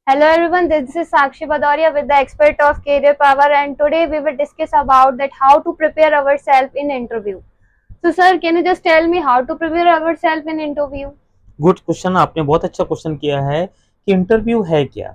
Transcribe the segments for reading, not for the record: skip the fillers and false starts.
Hello everyone, this is Sakshi Badoria with the expert of Career Power, and today we will discuss about that how to prepare ourselves in interview. So sir, can you just tell me how to prepare ourselves in interview? Good question. आपने बहुत अच्छा question किया है कि interview है क्या।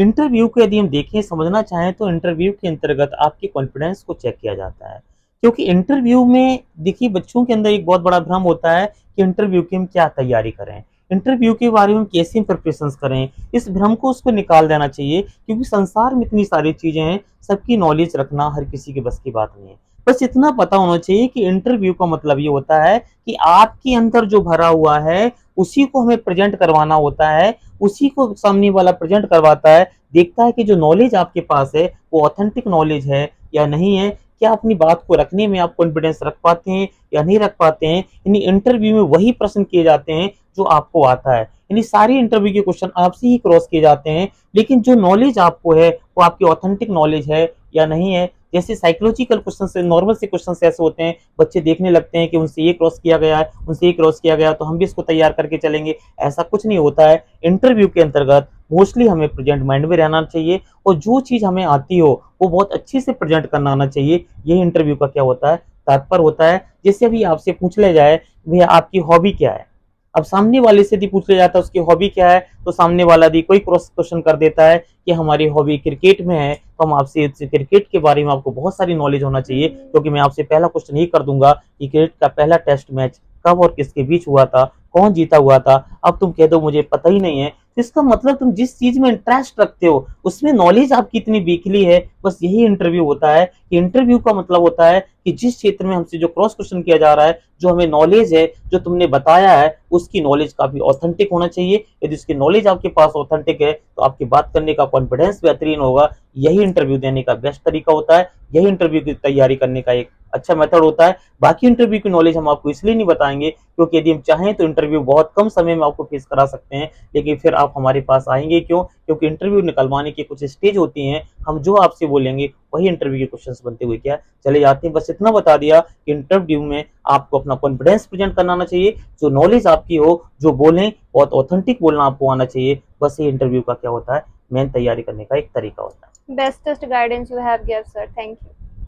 Interview को यदि हम देखें, समझना चाहें तो इंटरव्यू के अंतर्गत आपके कॉन्फिडेंस को चेक किया जाता है। क्योंकि इंटरव्यू में देखिए, बच्चों के अंदर एक बहुत बड़ा भ्रम होता है कि इंटरव्यू की हम क्या तैयारी करें, इंटरव्यू के बारे में कैसे प्रिपरेशन करें। इस भ्रम को उसको निकाल देना चाहिए, क्योंकि संसार में इतनी सारी चीजें हैं, सबकी नॉलेज रखना हर किसी के बस की बात नहीं है। बस इतना पता होना चाहिए कि इंटरव्यू का मतलब ये होता है कि आपके अंदर जो भरा हुआ है उसी को हमें प्रेजेंट करवाना होता है, उसी को सामने वाला प्रेजेंट करवाता है, देखता है कि जो नॉलेज आपके पास है वो ऑथेंटिक नॉलेज है या नहीं है, क्या अपनी बात को रखने में आप कॉन्फिडेंस रख पाते हैं या नहीं रख पाते हैं। यानी इंटरव्यू में वही प्रश्न किए जाते हैं जो आपको आता है, यानी सारी इंटरव्यू के क्वेश्चन आपसे ही क्रॉस किए जाते हैं, लेकिन जो नॉलेज आपको है वो आपकी ऑथेंटिक नॉलेज है या नहीं है। जैसे साइकोलॉजिकल क्वेश्चन से, नॉर्मल से क्वेश्चन ऐसे होते हैं, बच्चे देखने लगते हैं कि उनसे ये क्रॉस किया गया है, उनसे ये क्रॉस किया गया, तो हम भी इसको तैयार करके चलेंगे। ऐसा कुछ नहीं होता है। इंटरव्यू के अंतर्गत मोस्टली हमें प्रेजेंट माइंड में रहना चाहिए, और जो चीज हमें आती हो वो बहुत अच्छी से प्रेजेंट करना आना चाहिए। यही इंटरव्यू का क्या होता है, तात्पर्य होता है। जैसे अभी आपसे पूछ लिया जाए भैया आपकी हॉबी क्या है, अब सामने वाले से यदि पूछ लिया जाता है उसकी हॉबी क्या है, तो सामने वाला यदि कोई क्रॉस क्वेश्चन कर देता है कि हमारी हॉबी क्रिकेट में है, तो हम आपसे क्रिकेट के बारे में आपको बहुत सारी नॉलेज होना चाहिए, क्योंकि मैं आपसे पहला क्वेश्चन ये कर दूंगा कि क्रिकेट का पहला टेस्ट मैच कब और किसके बीच हुआ था, कौन जीता हुआ था। अब तुम कह दो मुझे पता ही नहीं है, तो इसका मतलब तुम जिस चीज में इंटरेस्ट रखते हो उसमें नॉलेज आपकी इतनी वीकली है। बस यही इंटरव्यू होता है कि इंटरव्यू का मतलब होता है कि जिस क्षेत्र में हमसे जो क्रॉस क्वेश्चन किया जा रहा है, जो हमें नॉलेज है, जो तुमने बताया है, उसकी नॉलेज काफी ऑथेंटिक होना चाहिए। यदि उसकी नॉलेज आपके पास ऑथेंटिक है तो आपकी बात करने का कॉन्फिडेंस बेहतरीन होगा। यही इंटरव्यू देने का बेस्ट तरीका होता है, यही इंटरव्यू की तैयारी करने का एक अच्छा मेथड होता है। बाकी इंटरव्यू की नॉलेज हम आपको इसलिए नहीं बताएंगे क्योंकि यदि हम चाहें तो इंटरव्यू बहुत कम समय में आपको फेस करा सकते हैं, लेकिन फिर आप हमारे पास आएंगे क्यों? क्योंकि इंटरव्यू निकलवाने की कुछ स्टेज होती हैं, हम जो आपसे बोलेंगे वही इंटरव्यू के क्वेश्चंस बनते हुए क्या चले जाते हैं। बस इतना बता दिया कि इंटरव्यू में आपको अपना कॉन्फिडेंस प्रेजेंट करना आना चाहिए, जो नॉलेज आपकी हो, जो बोलें बहुत ऑथेंटिक बोलना आपको आना चाहिए। बस ये इंटरव्यू का क्या होता है, मेन तैयारी करने का एक तरीका होता है। Bestest guidance you have given, sir. Thank you.